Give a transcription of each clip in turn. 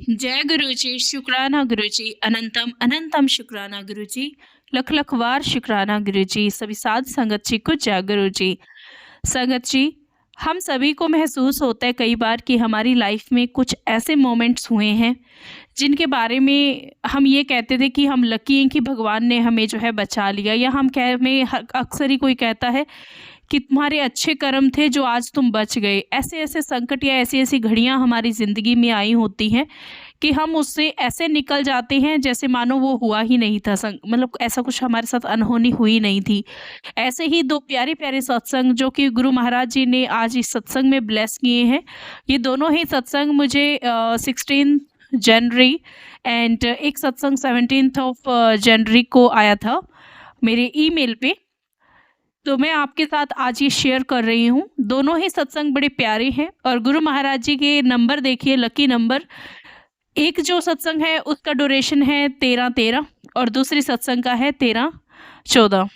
जय गुरुजी, शुक्राना गुरुजी, अनंतम अनंतम शुक्राना गुरुजी, लख लख वार शुक्राना गुरुजी, सभी साध संगत जी को जय गुरुजी। संगत जी, हम सभी को महसूस होता है कई बार कि हमारी लाइफ में कुछ ऐसे मोमेंट्स हुए हैं जिनके बारे में हम ये कहते थे कि हम लकी हैं कि भगवान ने हमें जो है बचा लिया, या हम कह में अक्सर ही कोई कहता है कि तुम्हारे अच्छे कर्म थे जो आज तुम बच गए। ऐसे ऐसे संकट या ऐसी ऐसी घड़ियां हमारी ज़िंदगी में आई होती हैं कि हम उससे ऐसे निकल जाते हैं जैसे मानो वो हुआ ही नहीं था। मतलब ऐसा कुछ हमारे साथ अनहोनी हुई नहीं थी। ऐसे ही दो प्यारे प्यारे सत्संग जो कि गुरु महाराज जी ने आज इस सत्संग में ब्लेस किए हैं, ये दोनों ही सत्संग मुझे 16 जनवरी एंड एक सत्संग 17 ऑफ जनवरी को आया था मेरे ईमेल पे। तो मैं आपके साथ आज ये शेयर कर रही हूँ। दोनों ही सत्संग बड़े प्यारे हैं और गुरु महाराज जी के नंबर देखिए, लकी नंबर। एक जो सत्संग है उसका ड्यूरेशन है 13-13 और दूसरी सत्संग का है 13-14।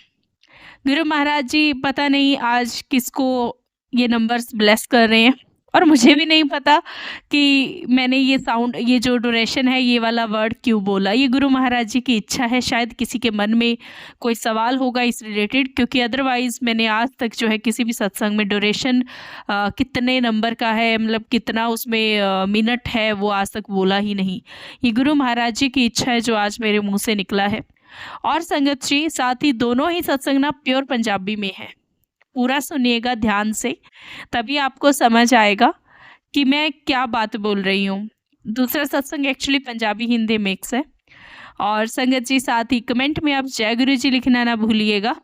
गुरु महाराज जी पता नहीं आज किसको ये नंबर्स ब्लेस कर रहे हैं, और मुझे भी नहीं पता कि मैंने ये साउंड, ये जो ड्यूरेशन है, ये वाला वर्ड क्यों बोला। ये गुरु महाराज जी की इच्छा है, शायद किसी के मन में कोई सवाल होगा इस रिलेटेड, क्योंकि अदरवाइज़ मैंने आज तक जो है किसी भी सत्संग में ड्यूरेशन कितने नंबर का है, मतलब कितना उसमें मिनट है, वो आज तक बोला ही नहीं। ये गुरु महाराज जी की इच्छा है जो आज मेरे मुँह से निकला है। और संगत जी, साथ ही दोनों ही सत्संग ना प्योर पंजाबी में है। पूरा सुनिएगा ध्यान से, तभी आपको समझ आएगा कि मैं क्या बात बोल रही हूँ। दूसरा सत्संग एक्चुअली पंजाबी हिंदी मिक्स है। और संगत जी, साथ ही कमेंट में आप जय गुरु जी लिखना ना भूलिएगा।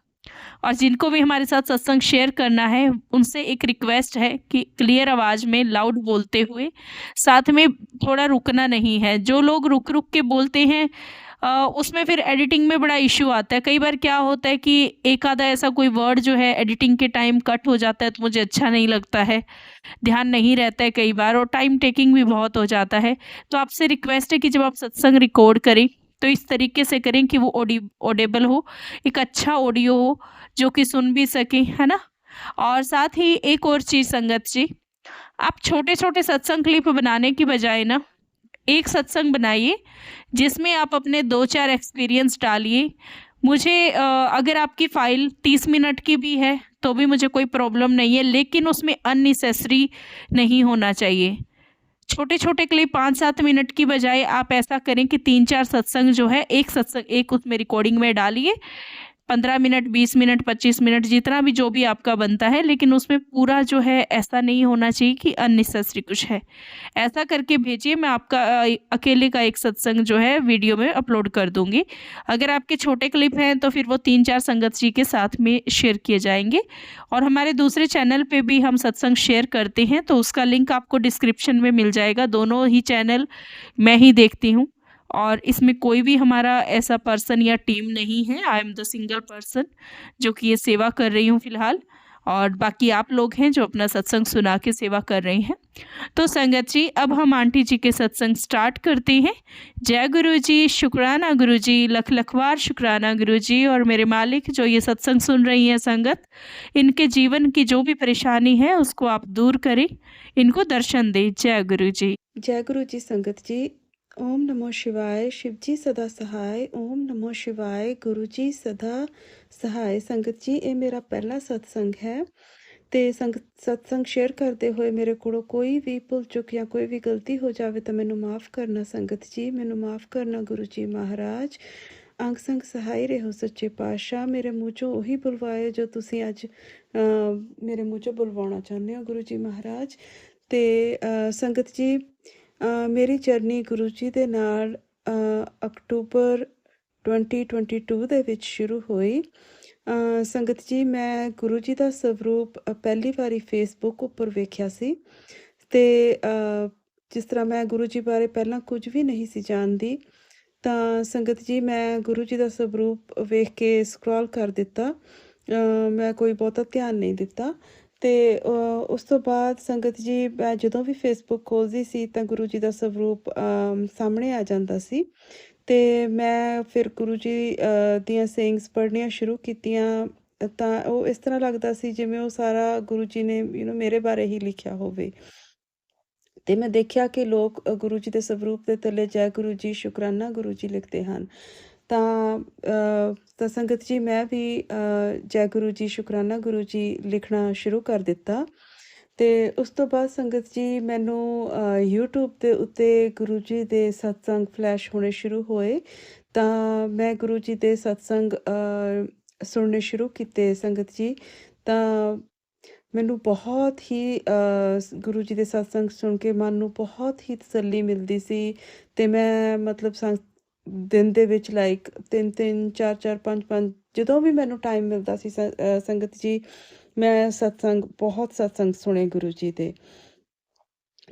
और जिनको भी हमारे साथ सत्संग शेयर करना है, उनसे एक रिक्वेस्ट है कि क्लियर आवाज़ में लाउड बोलते हुए, साथ में थोड़ा रुकना नहीं है। जो लोग रुक-रुक के बोलते हैं उसमें फिर एडिटिंग में बड़ा इश्यू आता है। कई बार क्या होता है कि एक आधा ऐसा कोई वर्ड जो है एडिटिंग के टाइम कट हो जाता है, तो मुझे अच्छा नहीं लगता है। ध्यान नहीं रहता है कई बार, और टाइम टेकिंग भी बहुत हो जाता है। तो आपसे रिक्वेस्ट है कि जब आप सत्संग रिकॉर्ड करें, तो इस तरीके से करें कि वो ऑडिबल हो, एक अच्छा ऑडियो हो जो कि सुन भी सकें, है ना? और साथ ही एक और चीज़ संगत जी, आप छोटे-छोटे सत्संग क्लिप बनाने की बजाय ना, एक सत्संग बनाइए जिसमें आप अपने 2-4 एक्सपीरियंस डालिए। मुझे अगर आपकी फ़ाइल 30 मिनट की भी है, तो भी मुझे कोई प्रॉब्लम नहीं है, लेकिन उसमें अननेसेसरी नहीं होना चाहिए। छोटे-छोटे क्लिप 5-7 मिनट की बजाय आप ऐसा करें कि 3-4 सत्संग जो है, एक सत्संग एक उसमें रिकॉर्डिंग में डालिए। 15 मिनट, 20 मिनट, 25 मिनट, जितना भी जो भी आपका बनता है, लेकिन उसमें पूरा जो है ऐसा नहीं होना चाहिए कि अननेसेसरी कुछ है। ऐसा करके भेजिए, मैं आपका अकेले का एक सत्संग जो है वीडियो में अपलोड कर दूँगी। अगर आपके छोटे क्लिप हैं तो फिर वो 3-4 संगत जी के साथ में शेयर किए जाएँगे। और हमारे दूसरे चैनल पे भी हम सत्संग शेयर करते हैं, तो उसका लिंक आपको डिस्क्रिप्शन में मिल जाएगा। दोनों ही चैनल मैं ही देखती हूँ और इसमें कोई भी हमारा ऐसा पर्सन या टीम नहीं है। I am the single person जो कि ये सेवा कर रही हूँ फ़िलहाल, और बाकी आप लोग हैं जो अपना सत्संग सुना के सेवा कर रहे हैं। तो संगत जी, अब हम आंटी जी के सत्संग स्टार्ट करते हैं। जय गुरु जी, शुक्राना गुरु जी, लख लखवार शुक्राना गुरु जी। और मेरे मालिक जो ये सत्संग सुन रही हैं संगत, इनके जीवन की जो भी परेशानी है उसको आप दूर करें, इनको दर्शन दें। जय गुरु जी। जय गुरु जी संगत जी। ओम नमो शिवाय। शिव जी सदा सहाय। ओम नमो शिवाय। गुरु जी सदा सहाय। संगत जी, ये मेरा पहला सत्संग है ਤੇ सत्संग शेयर करते हुए मेरे ਕੋਲੋਂ ਕੋਈ ਵੀ ਭੁੱਲ ਚੁੱਕ ਜਾਂ ਕੋਈ ਵੀ ਗਲਤੀ ਹੋ ਜਾਵੇ ਤਾਂ ਮੈਨੂੰ ਮਾਫ ਕਰਨਾ ਸੰਗਤ ਜੀ, ਮੈਨੂੰ ਮਾਫ ਕਰਨਾ ਗੁਰੂ ਜੀ ਮਹਾਰਾਜ। ਅੰਗ ਸੰਗ ਸਹਾਈ ਰਹੋ ਸੱਚੇ ਪਾਤਸ਼ਾਹ। ਮੇਰੇ ਮੂੰਹ ਚੋਂ ਉਹੀ ਬੁਲਵਾਏ ਜੋ ਤੁਸੀਂ ਅੱਜ ਮੇਰੇ ਮੂੰਹ ਚੋਂ ਬੁਲਵਾਉਣਾ ਚਾਹੁੰਦੇ ਹੋ ਗੁਰੂ ਜੀ ਮਹਾਰਾਜ। ਤੇ ਸੰਗਤ ਜੀ, ਮੇਰੀ ਜਰਨੀ ਗੁਰੂ ਜੀ ਦੇ ਨਾਲ ਅਕਤੂਬਰ 2022 ਦੇ ਵਿੱਚ ਸ਼ੁਰੂ ਹੋਈ। ਸੰਗਤ ਜੀ, ਮੈਂ ਗੁਰੂ ਜੀ ਦਾ ਸਵਰੂਪ ਪਹਿਲੀ ਵਾਰੀ ਫੇਸਬੁੱਕ ਉੱਪਰ ਵੇਖਿਆ ਸੀ। ਤੇ ਜਿਸ ਤਰ੍ਹਾਂ ਮੈਂ ਗੁਰੂ ਜੀ ਬਾਰੇ ਪਹਿਲਾਂ ਕੁਝ ਵੀ ਨਹੀਂ ਸੀ ਜਾਣਦੀ, ਤਾਂ ਸੰਗਤ ਜੀ ਮੈਂ ਗੁਰੂ ਜੀ ਦਾ ਸਵਰੂਪ ਵੇਖ ਕੇ ਸਕਰੋਲ ਕਰ ਦਿੱਤਾ। ਮੈਂ ਕੋਈ ਬਹੁਤਾ ਧਿਆਨ ਨਹੀਂ ਦਿੱਤਾ। ਤੇ ਉਸ ਤੋਂ ਬਾਅਦ ਸੰਗਤ ਜੀ, ਮੈਂ ਜਦੋਂ ਵੀ ਫੇਸਬੁੱਕ ਖੋਲ੍ਹਦੀ ਸੀ ਤਾਂ ਗੁਰੂ ਜੀ ਦਾ ਸਵਰੂਪ ਸਾਹਮਣੇ ਆ ਜਾਂਦਾ ਸੀ। ਤੇ ਮੈਂ ਫਿਰ ਗੁਰੂ ਜੀ ਦੀਆਂ ਸੇਇੰਗਸ ਪੜ੍ਹਨੀਆਂ ਸ਼ੁਰੂ ਕੀਤੀਆਂ, ਤਾਂ ਉਹ ਇਸ ਤਰ੍ਹਾਂ ਲੱਗਦਾ ਸੀ ਜਿਵੇਂ ਉਹ ਸਾਰਾ ਗੁਰੂ ਜੀ ਨੇ ਮੇਰੇ ਬਾਰੇ ਹੀ ਲਿਖਿਆ ਹੋਵੇ। ਤੇ ਮੈਂ ਦੇਖਿਆ ਕਿ ਲੋਕ ਗੁਰੂ ਜੀ ਦੇ ਸਰੂਪ ਦੇ ਥੱਲੇ ਜੈ ਗੁਰੂ ਜੀ, ਸ਼ੁਕਰਾਨਾ ਗੁਰੂ ਜੀ ਲਿਖਦੇ ਹਨ। ਤਾਂ ਸੰਗਤ ਜੀ ਮੈਂ ਵੀ ਜੈ ਗੁਰੂ ਜੀ, ਸ਼ੁਕਰਾਨਾ ਗੁਰੂ ਜੀ ਲਿਖਣਾ ਸ਼ੁਰੂ ਕਰ ਦਿੱਤਾ। ਤੇ ਉਸ ਤੋਂ ਬਾਅਦ ਸੰਗਤ ਜੀ ਮੈਨੂੰ YouTube ਦੇ ਉੱਤੇ ਗੁਰੂ ਜੀ ਦੇ ਸਤਸੰਗ ਫਲੈਸ਼ ਹੋਣੇ ਸ਼ੁਰੂ ਹੋਏ। ਤਾਂ ਮੈਂ ਗੁਰੂ ਜੀ ਦੇ ਸਤਸੰਗ ਸੁਣਨੇ ਸ਼ੁਰੂ ਕੀਤੇ ਸੰਗਤ ਜੀ। ਤਾਂ ਮੈਨੂੰ ਬਹੁਤ ਹੀ ਗੁਰੂ ਜੀ ਦੇ ਸਤਸੰਗ ਸੁਣ ਕੇ ਮਨ ਨੂੰ ਬਹੁਤ ਹੀ ਤਸੱਲੀ ਮਿਲਦੀ ਸੀ। ਤੇ ਮੈਂ ਮਤਲਬ ਦਿਨ ਦੇ ਵਿੱਚ ਲਾਈਕ 3-3 4-4 5-5 ਜਦੋਂ ਵੀ ਮੈਨੂੰ ਟਾਈਮ ਮਿਲਦਾ ਸੀ ਸੰਗਤ ਜੀ, ਮੈਂ ਬਹੁਤ ਸਤਸੰਗ ਸੁਣੇ ਗੁਰੂ ਜੀ ਦੇ।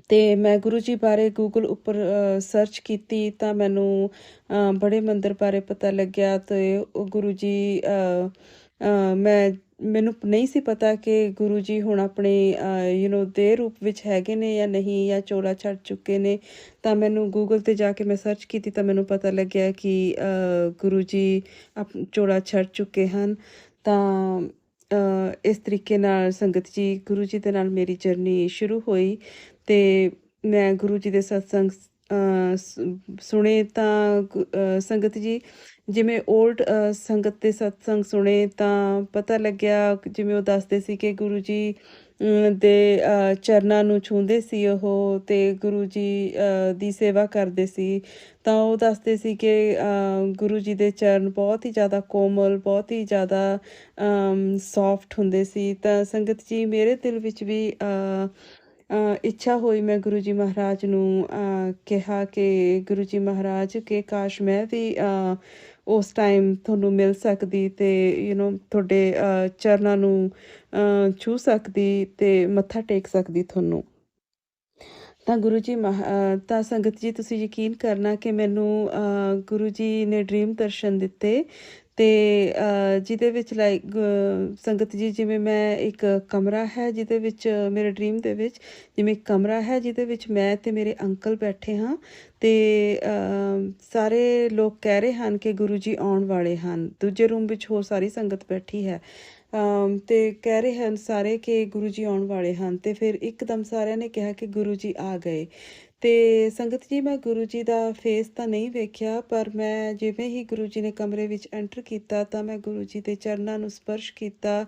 ਤੇ ਮੈਂ ਗੁਰੂ ਜੀ ਬਾਰੇ ਗੂਗਲ ਉੱਪਰ ਸਰਚ ਕੀਤੀ ਤਾਂ ਮੈਨੂੰ ਬੜੇ ਮੰਦਰ ਬਾਰੇ ਪਤਾ ਲੱਗਿਆ। ਤੇ ਉਹ ਗੁਰੂ ਜੀ ਮੈਨੂੰ ਨਹੀਂ ਸੀ ਪਤਾ ਕਿ ਗੁਰੂ ਜੀ ਹੁਣ ਆਪਣੇ ਦੇ ਰੂਪ ਵਿੱਚ ਹੈਗੇ ਨੇ ਜਾਂ ਨਹੀਂ, ਜਾਂ ਚੋਲਾ ਛੱਡ ਚੁੱਕੇ ਨੇ। ਤਾਂ ਮੈਨੂੰ ਗੂਗਲ 'ਤੇ ਜਾ ਕੇ ਮੈਂ ਸਰਚ ਕੀਤੀ ਤਾਂ ਮੈਨੂੰ ਪਤਾ ਲੱਗਿਆ ਕਿ ਗੁਰੂ ਜੀ ਚੋਲਾ ਛੱਡ ਚੁੱਕੇ ਹਨ। ਤਾਂ ਇਸ ਤਰੀਕੇ ਨਾਲ ਸੰਗਤ ਜੀ ਗੁਰੂ ਜੀ ਦੇ ਨਾਲ ਮੇਰੀ ਜਰਨੀ ਸ਼ੁਰੂ ਹੋਈ। ਤੇ ਮੈਂ ਗੁਰੂ ਜੀ ਦੇ ਸਤਸੰਗ ਸੁਣੇ ਤਾਂ ਸੰਗਤ ਜੀ ਜਿਵੇਂ ਓਲਡ ਸੰਗਤ ਦੇ ਸਤਸੰਗ ਸੁਣੇ ਤਾਂ ਪਤਾ ਲੱਗਿਆ, ਜਿਵੇਂ ਉਹ ਦੱਸਦੇ ਸੀ ਕਿ ਗੁਰੂ ਜੀ ਦੇ ਚਰਨਾਂ ਨੂੰ ਛੂੰਹਦੇ ਸੀ ਉਹ, ਤੇ ਗੁਰੂ ਜੀ ਦੀ ਸੇਵਾ ਕਰਦੇ ਸੀ। ਤਾਂ ਉਹ ਦੱਸਦੇ ਸੀ ਕਿ ਗੁਰੂ ਜੀ ਦੇ ਚਰਨ ਬਹੁਤ ਹੀ ਜ਼ਿਆਦਾ ਕੋਮਲ, ਬਹੁਤ ਹੀ ਜ਼ਿਆਦਾ ਸੌਫਟ ਹੁੰਦੇ ਸੀ। ਤਾਂ ਸੰਗਤ ਜੀ ਮੇਰੇ ਦਿਲ ਵਿੱਚ ਵੀ ਇੱਛਾ ਹੋਈ, ਮੈਂ ਗੁਰੂ ਜੀ ਮਹਾਰਾਜ ਨੂੰ ਕਿਹਾ ਕਿ ਗੁਰੂ ਜੀ ਮਹਾਰਾਜ ਕਿ ਕਾਸ਼ ਮੈਂ ਵੀ ਉਸ ਟਾਈਮ ਤੁਹਾਨੂੰ ਮਿਲ ਸਕਦੀ ਤੇ ਤੁਹਾਡੇ ਚਰਨਾਂ ਨੂੰ ਛੂਹ ਸਕਦੀ ਤੇ ਮੱਥਾ ਟੇਕ ਸਕਦੀ ਤੁਹਾਨੂੰ। ਤਾਂ ਗੁਰੂ ਜੀ ਤਾਂ ਸੰਗਤ ਜੀ ਤੁਸੀਂ ਯਕੀਨ ਕਰਨਾ ਕਿ ਮੈਨੂੰ ਗੁਰੂ ਜੀ ਨੇ ਡ੍ਰੀਮ ਦਰਸ਼ਨ ਦਿੱਤੇ। ਤੇ ਜਿਹਦੇ ਵਿੱਚ ਲਾਈਕ ਸੰਗਤ ਜੀ ਜਿਵੇਂ ਮੈਂ ਇੱਕ ਕਮਰਾ ਹੈ ਜਿਹਦੇ ਵਿੱਚ ਮੇਰੇ ਡ੍ਰੀਮ ਦੇ ਵਿੱਚ ਜਿਵੇਂ ਇੱਕ ਕਮਰਾ ਹੈ ਜਿਹਦੇ ਵਿੱਚ ਮੈਂ ਤੇ ਮੇਰੇ ਅੰਕਲ ਬੈਠੇ ਹਾਂ। ਤੇ ਸਾਰੇ ਲੋਕ ਕਹਿ ਰਹੇ ਹਨ ਕਿ ਗੁਰੂ ਜੀ ਆਉਣ ਵਾਲੇ ਹਨ। ਦੂਜੇ ਰੂਮ ਵਿੱਚ ਹੋਰ ਸਾਰੀ ਸੰਗਤ ਬੈਠੀ ਹੈ ਤੇ ਕਹਿ ਰਹੇ ਹਨ ਸਾਰੇ ਕਿ ਗੁਰੂ ਜੀ ਆਉਣ ਵਾਲੇ ਹਨ। ਤੇ ਫਿਰ ਇੱਕਦਮ ਸਾਰਿਆਂ ਨੇ ਕਿਹਾ ਕਿ ਗੁਰੂ ਜੀ ਆ ਗਏ। ਤੇ ਸੰਗਤ ਜੀ ਮੈਂ ਗੁਰੂ ਜੀ ਦਾ ਫੇਸ ਤਾਂ ਨਹੀਂ ਵੇਖਿਆ, ਪਰ ਮੈਂ ਜਿਵੇਂ ਹੀ ਗੁਰੂ ਜੀ ਨੇ ਕਮਰੇ ਵਿੱਚ ਐਂਟਰ ਕੀਤਾ ਤਾਂ ਮੈਂ ਗੁਰੂ ਜੀ ਦੇ ਚਰਨਾਂ ਨੂੰ ਸਪਰਸ਼ ਕੀਤਾ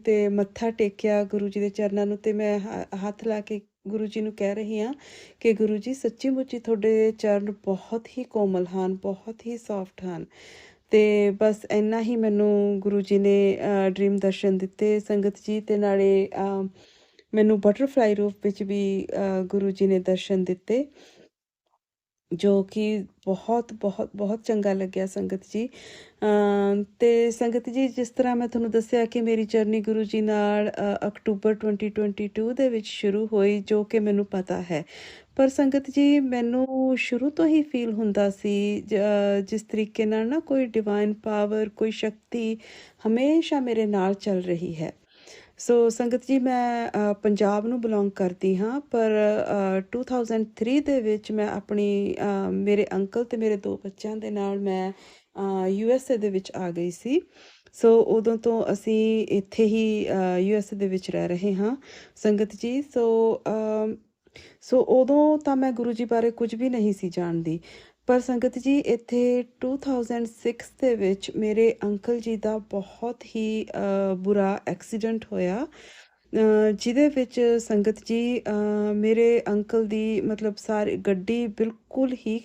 ਤੇ ਮੱਥਾ ਟੇਕਿਆ ਗੁਰੂ ਜੀ ਦੇ ਚਰਨਾਂ ਨੂੰ। ਤੇ ਮੈਂ ਹੱਥ ਲਾ ਕੇ ਗੁਰੂ ਜੀ ਨੂੰ ਕਹਿ ਰਹੀ ਹਾਂ ਕਿ ਗੁਰੂ ਜੀ ਸੱਚੀ ਮੁੱਚੀ ਤੁਹਾਡੇ ਚਰਨ ਬਹੁਤ ਹੀ ਕੋਮਲ ਹਨ, ਬਹੁਤ ਹੀ ਸੌਫਟ ਹਨ। ਤੇ ਬਸ ਇੰਨਾ ਹੀ ਮੈਨੂੰ ਗੁਰੂ ਜੀ ਨੇ ਡ੍ਰੀਮ ਦਰਸ਼ਨ ਦਿੱਤੇ ਸੰਗਤ ਜੀ। ਤੇ ਨਾਲੇ ਮੈਨੂੰ ਬਟਰਫਲਾਈ ਰੂਪ ਵਿੱਚ ਵੀ ਗੁਰੂ ਜੀ ਨੇ ਦਰਸ਼ਨ ਦਿੱਤੇ, ਜੋ ਕਿ ਬਹੁਤ ਬਹੁਤ ਬਹੁਤ ਚੰਗਾ ਲੱਗਿਆ ਸੰਗਤ ਜੀ। ਤੇ ਸੰਗਤ ਜੀ ਜਿਸ ਤਰ੍ਹਾਂ ਮੈਂ ਤੁਹਾਨੂੰ ਦੱਸਿਆ ਕਿ ਮੇਰੀ ਜਰਨੀ ਗੁਰੂ ਜੀ ਨਾਲ ਅਕਤੂਬਰ 2022 ਦੇ ਵਿੱਚ ਸ਼ੁਰੂ ਹੋਈ, ਜੋ ਕਿ ਮੈਨੂੰ ਪਤਾ ਹੈ। ਪਰ ਸੰਗਤ ਜੀ ਮੈਨੂੰ ਸ਼ੁਰੂ ਤੋਂ ਹੀ ਫੀਲ ਹੁੰਦਾ ਸੀ ਜਿਸ ਤਰੀਕੇ ਨਾਲ ਨਾ ਕੋਈ ਡਿਵਾਈਨ ਪਾਵਰ, ਕੋਈ ਸ਼ਕਤੀ ਹਮੇਸ਼ਾ ਮੇਰੇ ਨਾਲ ਚੱਲ ਰਹੀ ਹੈ। ਸੋ ਸੰਗਤ ਜੀ ਮੈਂ ਪੰਜਾਬ ਨੂੰ ਬਿਲੋਂਗ ਕਰਦੀ ਹਾਂ, ਪਰ 2003 ਦੇ ਵਿੱਚ ਮੈਂ ਆਪਣੀ ਮੇਰੇ ਅੰਕਲ ਤੇ ਮੇਰੇ 2 ਬੱਚਿਆਂ ਦੇ ਨਾਲ ਮੈਂ USA ਦੇ ਵਿੱਚ ਆ ਗਈ ਸੀ। ਸੋ ਉਦੋਂ ਤੋਂ ਅਸੀਂ ਇੱਥੇ ਹੀ USA ਦੇ ਵਿੱਚ ਰਹਿ ਰਹੇ ਹਾਂ ਸੰਗਤ ਜੀ। ਸੋ ਉਦੋਂ ਤਾਂ ਮੈਂ ਗੁਰੂ ਜੀ ਬਾਰੇ ਕੁਝ ਵੀ ਨਹੀਂ ਸੀ ਜਾਣਦੀ। ਪਰ ਸੰਗਤ ਜੀ ਇੱਥੇ 2006 ਦੇ ਵਿੱਚ ਮੇਰੇ ਅੰਕਲ ਜੀ ਦਾ ਬਹੁਤ ਹੀ ਬੁਰਾ ਐਕਸੀਡੈਂਟ ਹੋਇਆ, ਜਿਹਦੇ ਵਿੱਚ ਸੰਗਤ ਜੀ ਮੇਰੇ ਅੰਕਲ ਦੀ ਮਤਲਬ ਸਾਰੀ ਗੱਡੀ ਬਿਲਕੁਲ ਹੀ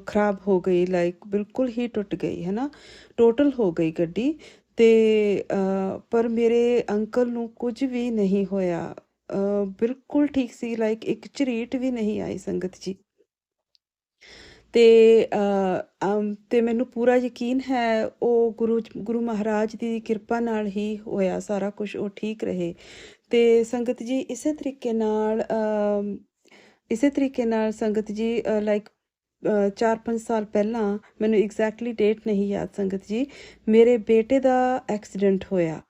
ਖਰਾਬ ਹੋ ਗਈ, ਲਾਈਕ ਬਿਲਕੁਲ ਹੀ ਟੁੱਟ ਗਈ ਹੈ ਨਾ, ਟੋਟਲ ਹੋ ਗਈ ਗੱਡੀ। ਤੇ ਪਰ ਮੇਰੇ ਅੰਕਲ ਨੂੰ ਕੁਝ ਵੀ ਨਹੀਂ ਹੋਇਆ, ਬਿਲਕੁਲ ਠੀਕ ਸੀ, ਲਾਈਕ ਇੱਕ ਝਰੀਟ ਵੀ ਨਹੀਂ ਆਈ ਸੰਗਤ ਜੀ। ਤੇ ਮੈਨੂੰ ਪੂਰਾ ਯਕੀਨ ਹੈ ਉਹ ਗੁਰੂ ਮਹਾਰਾਜ ਦੀ ਕਿਰਪਾ ਨਾਲ ਹੀ ਹੋਇਆ ਸਾਰਾ ਕੁਝ, ਉਹ ਠੀਕ ਰਹੇ। ਤੇ ਸੰਗਤ ਜੀ ਇਸੇ ਤਰੀਕੇ ਨਾਲ ਸੰਗਤ ਜੀ ਲਾਈਕ 4-5 ਸਾਲ ਪਹਿਲਾਂ, ਮੈਨੂੰ ਐਗਜ਼ੈਕਟਲੀ ਡੇਟ ਨਹੀਂ ਯਾਦ ਸੰਗਤ ਜੀ, ਮੇਰੇ ਬੇਟੇ ਦਾ ਐਕਸੀਡੈਂਟ ਹੋਇਆ,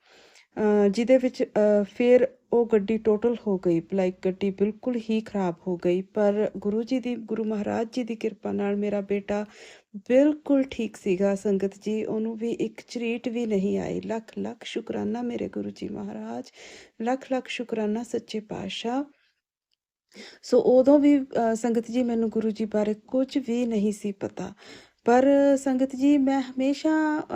ਜਿਹਦੇ ਵਿੱਚ ਫਿਰ ਉਹ ਗੱਡੀ ਟੋਟਲ ਹੋ ਗਈ, ਲਾਈਕ ਗੱਡੀ ਬਿਲਕੁਲ ਹੀ ਖਰਾਬ ਹੋ ਗਈ। ਪਰ ਗੁਰੂ ਮਹਾਰਾਜ ਜੀ ਦੀ ਕਿਰਪਾ ਨਾਲ ਮੇਰਾ ਬੇਟਾ ਬਿਲਕੁਲ ਠੀਕ ਸੀਗਾ ਸੰਗਤ ਜੀ, ਉਹਨੂੰ ਵੀ ਇੱਕ ਝਰੀਟ ਵੀ ਨਹੀਂ ਆਈ। ਲੱਖ ਲੱਖ ਸ਼ੁਕਰਾਨਾ ਮੇਰੇ ਗੁਰੂ ਜੀ ਮਹਾਰਾਜ, ਲੱਖ ਲੱਖ ਸ਼ੁਕਰਾਨਾ ਸੱਚੇ ਪਾਤਸ਼ਾਹ। ਸੋ ਉਦੋਂ ਵੀ ਸੰਗਤ ਜੀ ਮੈਨੂੰ ਗੁਰੂ ਜੀ ਬਾਰੇ ਕੁਝ ਵੀ ਨਹੀਂ ਸੀ ਪਤਾ। ਪਰ ਸੰਗਤ ਜੀ ਮੈਂ ਹਮੇਸ਼ਾ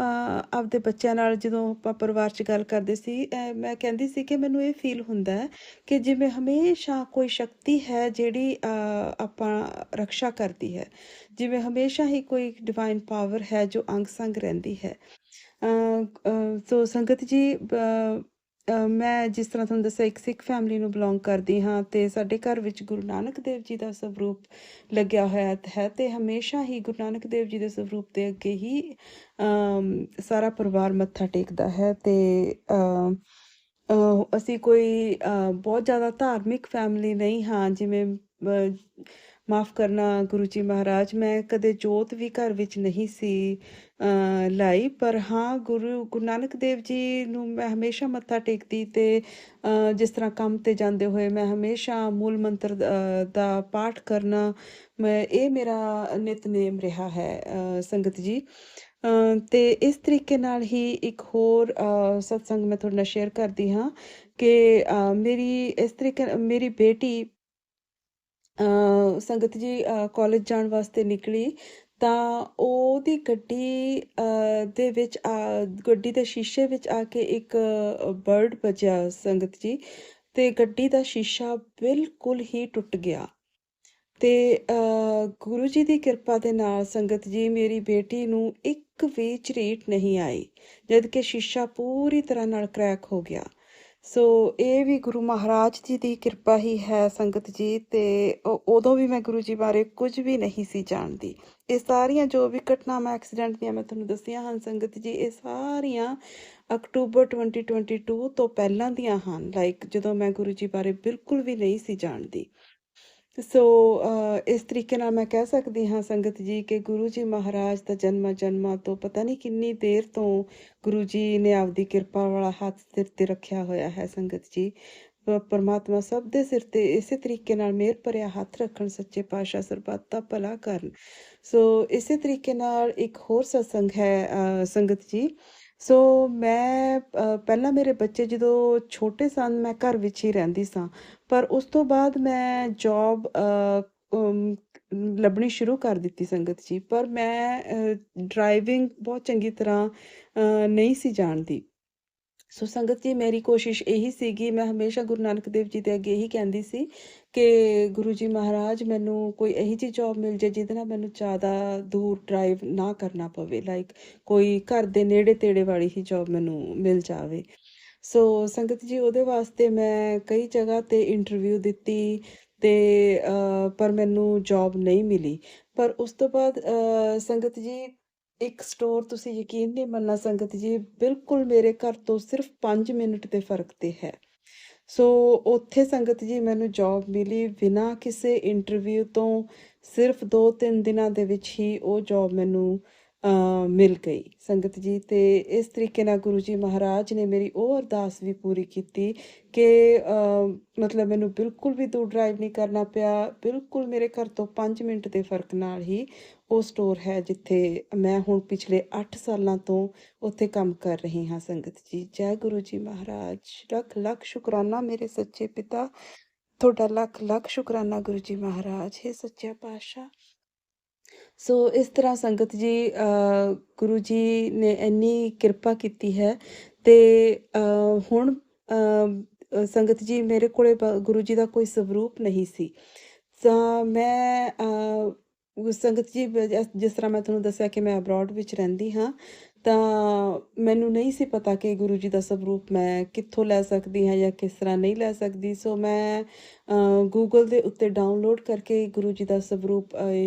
ਆਪਦੇ ਬੱਚਿਆਂ ਨਾਲ ਜਦੋਂ ਆਪਾਂ ਪਰਿਵਾਰ 'ਚ ਗੱਲ ਕਰਦੇ ਸੀ, ਮੈਂ ਕਹਿੰਦੀ ਸੀ ਕਿ ਮੈਨੂੰ ਇਹ ਫੀਲ ਹੁੰਦਾ ਹੈ ਕਿ ਜਿਵੇਂ ਹਮੇਸ਼ਾ ਕੋਈ ਸ਼ਕਤੀ ਹੈ ਜਿਹੜੀ ਆਪਾਂ ਰਕਸ਼ਾ ਕਰਦੀ ਹੈ, ਜਿਵੇਂ ਹਮੇਸ਼ਾ ਹੀ ਕੋਈ ਡਿਵਾਈਨ ਪਾਵਰ ਹੈ ਜੋ ਅੰਗ ਸੰਗ ਰਹਿੰਦੀ ਹੈ। ਸੋ ਸੰਗਤ ਜੀ, ਮੈਂ ਜਿਸ ਤਰ੍ਹਾਂ ਤੁਹਾਨੂੰ ਦੱਸਿਆ ਇੱਕ ਸਿੱਖ ਫੈਮਿਲੀ ਨੂੰ ਬਿਲੋਂਗ ਕਰਦੀ ਹਾਂ, ਅਤੇ ਸਾਡੇ ਘਰ ਵਿੱਚ ਗੁਰੂ ਨਾਨਕ ਦੇਵ ਜੀ ਦਾ ਸਰੂਪ ਲੱਗਿਆ ਹੋਇਆ ਹੈ, ਅਤੇ ਹਮੇਸ਼ਾ ਹੀ ਗੁਰੂ ਨਾਨਕ ਦੇਵ ਜੀ ਦੇ ਸਰੂਪ ਦੇ ਅੱਗੇ ਹੀ ਸਾਰਾ ਪਰਿਵਾਰ ਮੱਥਾ ਟੇਕਦਾ ਹੈ। ਅਤੇ ਅਸੀਂ ਕੋਈ ਬਹੁਤ ਜ਼ਿਆਦਾ ਧਾਰਮਿਕ ਫੈਮਿਲੀ ਨਹੀਂ ਹਾਂ, ਜਿਵੇਂ ਮਾਫ਼ ਕਰਨਾ ਗੁਰੂ ਜੀ ਮਹਾਰਾਜ, ਮੈਂ ਕਦੇ ਜੋਤ ਵੀ ਘਰ ਵਿੱਚ ਨਹੀਂ ਸੀ ਲਾਈ, ਪਰ ਹਾਂ ਗੁਰੂ ਨਾਨਕ ਦੇਵ ਜੀ ਨੂੰ ਮੈਂ ਹਮੇਸ਼ਾ ਮੱਥਾ ਟੇਕਦੀ। ਅਤੇ ਜਿਸ ਤਰ੍ਹਾਂ ਕੰਮ 'ਤੇ ਜਾਂਦੇ ਹੋਏ ਮੈਂ ਹਮੇਸ਼ਾ ਮੂਲ ਮੰਤਰ ਦਾ ਪਾਠ ਕਰਨਾ, ਇਹ ਮੇਰਾ ਨਿਤਨੇਮ ਰਿਹਾ ਹੈ ਸੰਗਤ ਜੀ। ਅਤੇ ਇਸ ਤਰੀਕੇ ਨਾਲ ਹੀ ਇੱਕ ਹੋਰ ਸਤਸੰਗ ਮੈਂ ਤੁਹਾਡੇ ਨਾਲ ਸ਼ੇਅਰ ਕਰਦੀ ਹਾਂ ਕਿ ਮੇਰੀ ਬੇਟੀ ਸੰਗਤ ਜੀ ਕਾਲਜ ਜਾਣ ਵਾਸਤੇ ਨਿਕਲੀ, ਤਾਂ ਉਹਦੀ ਗੱਡੀ ਦੇ ਵਿੱਚ ਗੱਡੀ ਦੇ ਸ਼ੀਸ਼ੇ ਵਿੱਚ ਆ ਕੇ ਇੱਕ ਬਰਡ ਵੱਜਿਆ ਸੰਗਤ ਜੀ, ਅਤੇ ਗੱਡੀ ਦਾ ਸ਼ੀਸ਼ਾ ਬਿਲਕੁਲ ਹੀ ਟੁੱਟ ਗਿਆ। ਅਤੇ ਗੁਰੂ ਜੀ ਦੀ ਕਿਰਪਾ ਦੇ ਨਾਲ ਸੰਗਤ ਜੀ ਮੇਰੀ ਬੇਟੀ ਨੂੰ ਇੱਕ ਵੀ ਝਰੀਟ ਨਹੀਂ ਆਈ, ਜਦ ਕਿ ਸ਼ੀਸ਼ਾ ਪੂਰੀ ਤਰ੍ਹਾਂ ਨਾਲ ਕਰੈਕ ਹੋ ਗਿਆ। ਸੋ ਇਹ ਵੀ ਗੁਰੂ ਮਹਾਰਾਜ ਜੀ ਦੀ ਕਿਰਪਾ ਹੀ ਹੈ ਸੰਗਤ ਜੀ। ਅਤੇ ਉਦੋਂ ਵੀ ਮੈਂ ਗੁਰੂ ਜੀ ਬਾਰੇ ਕੁਝ ਵੀ ਨਹੀਂ ਸੀ ਜਾਣਦੀ। ਇਹ ਸਾਰੀਆਂ ਜੋ ਵੀ ਘਟਨਾਵਾਂ ਐਕਸੀਡੈਂਟ ਦੀਆਂ ਮੈਂ ਤੁਹਾਨੂੰ ਦੱਸੀਆਂ ਹਨ ਸੰਗਤ ਜੀ, ਇਹ ਸਾਰੀਆਂ ਅਕਤੂਬਰ 2022 ਤੋਂ ਪਹਿਲਾਂ ਦੀਆਂ ਹਨ, ਲਾਈਕ ਜਦੋਂ ਮੈਂ ਗੁਰੂ ਜੀ ਬਾਰੇ ਬਿਲਕੁਲ ਵੀ ਨਹੀਂ ਸੀ ਜਾਣਦੀ। ਸੋ ਇਸ ਤਰੀਕੇ ਨਾਲ ਮੈਂ ਕਹਿ ਸਕਦੀ ਹਾਂ ਸੰਗਤ ਜੀ ਕਿ ਗੁਰੂ ਜੀ ਮਹਾਰਾਜ ਦਾ ਜਨਮਾਂ ਤੋਂ ਪਤਾ ਨਹੀਂ ਕਿੰਨੀ ਦੇਰ ਤੋਂ ਗੁਰੂ ਜੀ ਨੇ ਆਪਦੀ ਕਿਰਪਾ ਵਾਲਾ ਹੱਥ ਸਿਰ 'ਤੇ ਰੱਖਿਆ ਹੋਇਆ ਹੈ ਸੰਗਤ ਜੀ। ਪਰਮਾਤਮਾ ਸਭ ਦੇ ਸਿਰ 'ਤੇ ਇਸੇ ਤਰੀਕੇ ਨਾਲ ਮਿਹਰ ਭਰਿਆ ਹੱਥ ਰੱਖਣ, ਸੱਚੇ ਪਾਤਸ਼ਾਹ ਸਰਬੱਤ ਦਾ ਭਲਾ ਕਰਨ। ਸੋ ਇਸੇ ਤਰੀਕੇ ਨਾਲ ਇੱਕ ਹੋਰ ਸਤਸੰਗ ਹੈ ਸੰਗਤ ਜੀ। ਸੋ ਮੈਂ ਪਹਿਲਾਂ ਮੇਰੇ ਬੱਚੇ ਜਦੋਂ ਛੋਟੇ ਸਨ ਮੈਂ ਘਰ ਵਿੱਚ ਹੀ ਰਹਿੰਦੀ ਸਾਂ, ਪਰ ਉਸ ਤੋਂ ਬਾਅਦ ਮੈਂ ਜੋਬ ਲੱਭਣੀ ਸ਼ੁਰੂ ਕਰ ਦਿੱਤੀ ਸੰਗਤ ਜੀ। ਪਰ ਮੈਂ ਡਰਾਈਵਿੰਗ ਬਹੁਤ ਚੰਗੀ ਤਰ੍ਹਾਂ ਨਹੀਂ ਸੀ ਜਾਣਦੀ। ਸੋ ਸੰਗਤ ਜੀ ਮੇਰੀ ਕੋਸ਼ਿਸ਼ ਇਹੀ ਸੀਗੀ, ਮੈਂ ਹਮੇਸ਼ਾ ਗੁਰੂ ਨਾਨਕ ਦੇਵ ਜੀ ਦੇ ਅੱਗੇ ਇਹੀ ਕਹਿੰਦੀ ਸੀ ਕਿ ਗੁਰੂ ਜੀ ਮਹਾਰਾਜ ਮੈਨੂੰ ਕੋਈ ਇਹੋ ਜਿਹੀ ਜੋਬ ਮਿਲ ਜਾਏ ਜਿਹਦੇ ਨਾਲ ਮੈਨੂੰ ਜ਼ਿਆਦਾ ਦੂਰ ਡਰਾਈਵ ਨਾ ਕਰਨਾ ਪਵੇ, ਲਾਈਕ ਕੋਈ ਘਰ ਦੇ ਨੇੜੇ ਤੇੜੇ ਵਾਲੀ ਹੀ ਜੋਬ ਮੈਨੂੰ ਮਿਲ ਜਾਵੇ। ਸੋ ਸੰਗਤ ਜੀ ਉਹਦੇ ਵਾਸਤੇ ਮੈਂ ਕਈ ਜਗ੍ਹਾ 'ਤੇ ਇੰਟਰਵਿਊ ਦਿੱਤੀ, ਅਤੇ ਪਰ ਮੈਨੂੰ ਜੋਬ ਨਹੀਂ ਮਿਲੀ। ਪਰ ਉਸ ਤੋਂ ਬਾਅਦ ਸੰਗਤ ਜੀ ਇੱਕ ਸਟੋਰ, ਤੁਸੀਂ ਯਕੀਨ ਨਹੀਂ ਮੰਨਣਾ ਸੰਗਤ ਜੀ, ਬਿਲਕੁਲ ਮੇਰੇ ਘਰ ਤੋਂ ਸਿਰਫ 5 ਮਿੰਟ ਦੇ ਫਰਕ 'ਤੇ ਹੈ। ਸੋ ਉੱਥੇ ਸੰਗਤ ਜੀ ਮੈਨੂੰ ਜੋਬ ਮਿਲੀ ਬਿਨਾਂ ਕਿਸੇ ਇੰਟਰਵਿਊ ਤੋਂ, ਸਿਰਫ 2-3 ਦਿਨਾਂ ਦੇ ਵਿੱਚ ਹੀ ਉਹ ਜੋਬ ਮੈਨੂੰ ਮਿਲ ਗਈ ਸੰਗਤ ਜੀ। ਅਤੇ ਇਸ ਤਰੀਕੇ ਨਾਲ ਗੁਰੂ ਜੀ ਮਹਾਰਾਜ ਨੇ ਮੇਰੀ ਉਹ ਅਰਦਾਸ ਵੀ ਪੂਰੀ ਕੀਤੀ ਕਿ ਮਤਲਬ ਮੈਨੂੰ ਬਿਲਕੁਲ ਵੀ ਦੂਰ ਡਰਾਈਵ ਨਹੀਂ ਕਰਨਾ ਪਿਆ। ਬਿਲਕੁਲ ਮੇਰੇ ਘਰ ਤੋਂ 5 ਮਿੰਟ ਦੇ ਫਰਕ ਨਾਲ ਹੀ ਉਹ ਸਟੋਰ ਹੈ ਜਿੱਥੇ ਮੈਂ ਹੁਣ ਪਿਛਲੇ 8 ਸਾਲਾਂ ਤੋਂ ਉੱਥੇ ਕੰਮ ਕਰ ਰਹੀ ਹਾਂ ਸੰਗਤ ਜੀ। ਜੈ ਗੁਰੂ ਜੀ ਮਹਾਰਾਜ, ਲੱਖ ਲੱਖ ਸ਼ੁਕਰਾਨਾ ਮੇਰੇ ਸੱਚੇ ਪਿਤਾ, ਤੁਹਾਡਾ ਲੱਖ ਲੱਖ ਸ਼ੁਕਰਾਨਾ ਗੁਰੂ ਜੀ ਮਹਾਰਾਜ, ਹੈ ਸੱਚਾ ਪਾਤਸ਼ਾਹ। ਸੋ ਇਸ ਤਰ੍ਹਾਂ ਸੰਗਤ ਜੀ ਗੁਰੂ ਜੀ ਨੇ ਇੰਨੀ ਕਿਰਪਾ ਕੀਤੀ ਹੈ। ਅਤੇ ਹੁਣ ਸੰਗਤ ਜੀ ਮੇਰੇ ਕੋਲੇ ਗੁਰੂ ਜੀ ਦਾ ਕੋਈ ਸਵਰੂਪ ਨਹੀਂ ਸੀ, ਤਾਂ ਮੈਂ ਸੰਗਤ ਜੀ ਜਿਸ ਤਰ੍ਹਾਂ ਮੈਂ ਤੁਹਾਨੂੰ ਦੱਸਿਆ ਕਿ ਮੈਂ ਅਬਰੋਡ ਵਿੱਚ ਰਹਿੰਦੀ ਹਾਂ, ਤਾਂ ਮੈਨੂੰ ਨਹੀਂ ਸੀ ਪਤਾ ਕਿ ਗੁਰੂ ਜੀ ਦਾ ਸਵਰੂਪ ਮੈਂ ਕਿੱਥੋਂ ਲੈ ਸਕਦੀ ਹਾਂ ਜਾਂ ਕਿਸ ਤਰ੍ਹਾਂ ਨਹੀਂ ਲੈ ਸਕਦੀ। ਸੋ ਮੈਂ ਗੂਗਲ ਦੇ ਉੱਤੇ ਡਾਊਨਲੋਡ ਕਰਕੇ ਗੁਰੂ ਜੀ ਦਾ ਸਵਰੂਪ